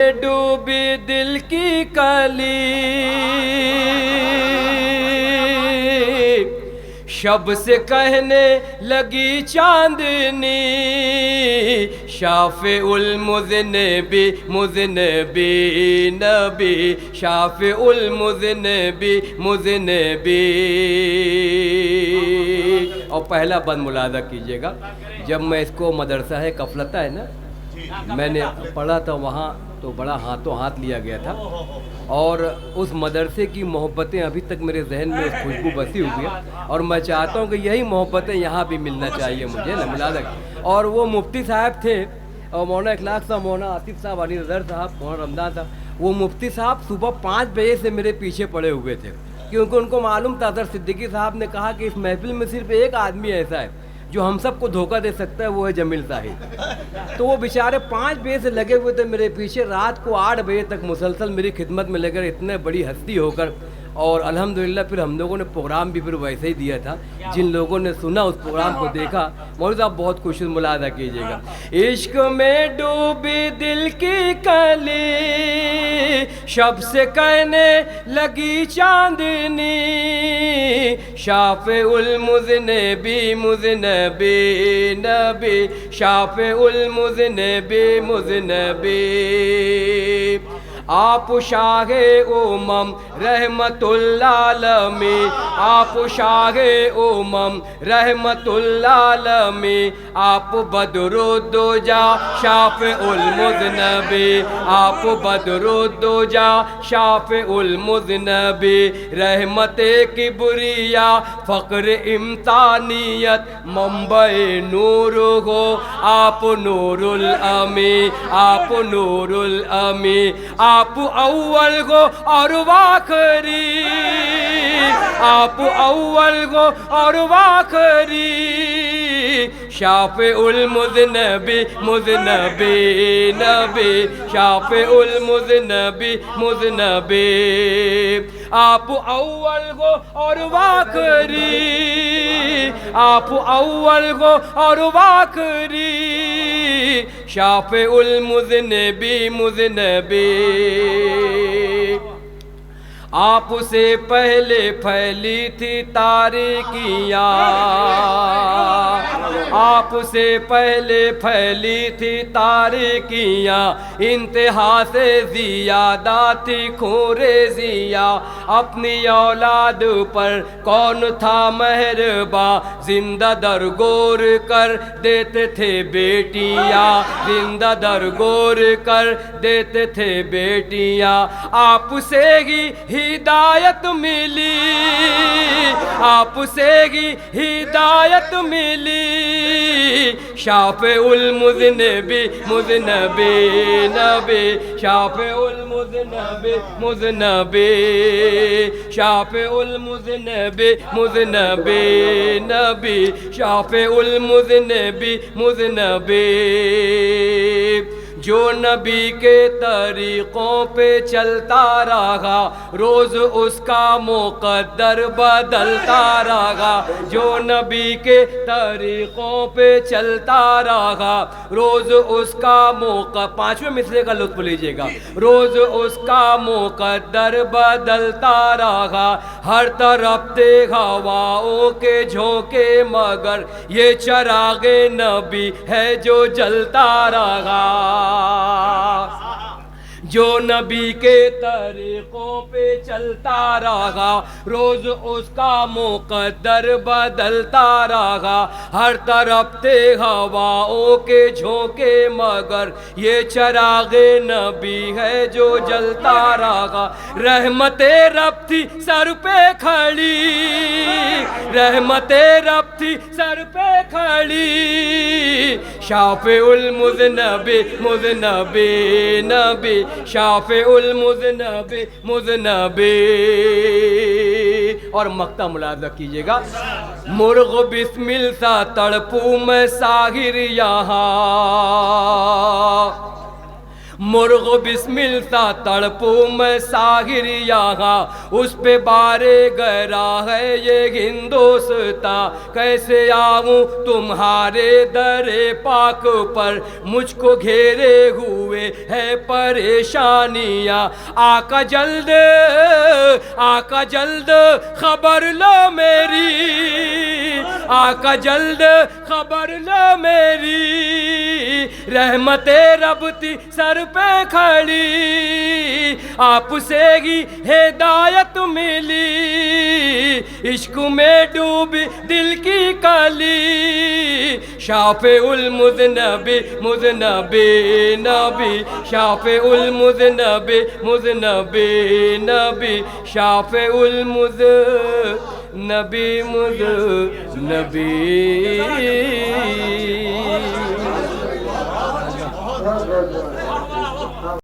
ڈوبی دل کی کلی شب سے کہنے لگی چاندنی شافع المذنبی مذنبی نبی شافع المذنبی مذنبی۔ اور پہلا بند ملاحظہ کیجئے گا، جب میں اس کو مدرسہ ہے کفلتہ ہے نا میں نے پڑھا تھا وہاں تو بڑا ہاتھوں ہاتھ لیا گیا تھا، اور اس مدرسے کی محبتیں ابھی تک میرے ذہن میں خوشبو بسی ہوئی ہے، اور میں چاہتا ہوں کہ یہی محبتیں یہاں بھی ملنا چاہیے مجھے نا ملازہ۔ اور وہ مفتی صاحب تھے، اور مولانا اخلاق صاحب، مولانا آصف صاحب، علی نظر صاحب، مولانا رمضان صاحب، وہ مفتی صاحب صبح 5 بجے سے میرے پیچھے پڑے ہوئے تھے، کیونکہ ان کو معلوم تھا اظہر صدیقی صاحب نے کہا کہ اس محفل میں صرف ایک آدمی ایسا ہے جو ہم سب کو دھوکہ دے سکتا ہے، وہ ہے جمیل صاحب۔ تو وہ بیچارے 5 بجے سے لگے ہوئے تھے میرے پیچھے، رات کو 8 بجے تک مسلسل میری خدمت میں لے کر، اتنے بڑی ہستی ہو کر۔ اور الحمدللہ پھر ہم لوگوں نے پروگرام بھی پھر ویسے ہی دیا تھا، جن لوگوں نے سنا اس پروگرام کو دیکھا، مولوی صاحب بہت خوش ملاحظہ کیجیے گا۔ عشق میں ڈوبی دل کی کلی شب سے کہنے لگی چاندنی شافع المذنبی مذنبی نبی شافع المذنبی مذنبی۔ آپ شاہ امم رحمت اللہ عالمی، آپ شاہ امم رحمت اللہ عالمی، آپ بدر الدجا شافع المذنبی، آپ بدر الدجا شافع المذنبی، رحمت کبریا فقر امتانیت منبع نور ہو، آپ نور الامی، آپ نور الامی، آپ اول ہو اور آخری، آپ اول ہو اور آخری، شافع المذنبی مذنبی نبی شافع المذنبی مذنبی۔ آپ اول ہو اور آخری، آپ اول ہو اور آخری، شافع المذنبی مذنبی۔ آپ سے پہلے پھیلی تھی تاریکیاں، آپ سے پہلے پھیلی تھی تاریکیاں، انتہا سے زیادہ تھی خونریزیاں، اپنی اولاد پر کون تھا مہرباں، زندہ درگور کر دیتے تھے بیٹیاں، زندہ درگور کر دیتے تھے بیٹیاں، آپ سے ہی ہدایت ملی، آپ سے ہی ہدایت ملی، شافع المذنبی مذنبی نبی شافع المذنبی مذنبی شافع المذنبی مذنبی نبی شافع المذنبی مذنبی۔ جو نبی کے طریقوں پہ چلتا رہا روز اس کا مقدر بدلتا رہا، جو نبی کے طریقوں پہ چلتا رہا روز اس کا پانچویں مصرعے کا لطف لیجئے گا، روز اس کا مقدر بدلتا رہا، ہر طرف تھے ہواؤں کے جھونکے مگر یہ چراغ نبی ہے جو جلتا رہا، جو نبی کے طریقوں پہ چلتا رہا روز اس کا مقدر بدلتا رہا، ہر طرف تھے ہواؤں کے جھونکے مگر یہ چراغ نبی ہے جو جلتا رہا، رحمت رب تھی سر پہ کھڑی، رحمت رب تھی سر پہ کھڑی، شافع المذنبی مذنبی نبی شافع المذنبی مذنبی۔ اور مقطع ملاحظہ کیجئے گا، مرغ بسمل سا تڑپوں میں ساحر یہاں، مرغ بسمل سا تڑپوں میں ساحر یہاں، اس پہ بارے گرا ہے یہ ہندوستاں، کیسے آؤں تمہارے در پاک پر، مجھ کو گھیرے ہوئے ہے پریشانیاں، آقا جلد آقا جلد خبر لو میری، آقا جلد خبر لو میری، رحمت رب تھی سر پہ کھڑی، آپ سے ہی ہدایت ملی، عشق میں ڈوبی دل کی کلی، شافع المذنبی مذنبی نبی، شافع المذنبی مذنبی نبی، شافع المذنبی مذنبی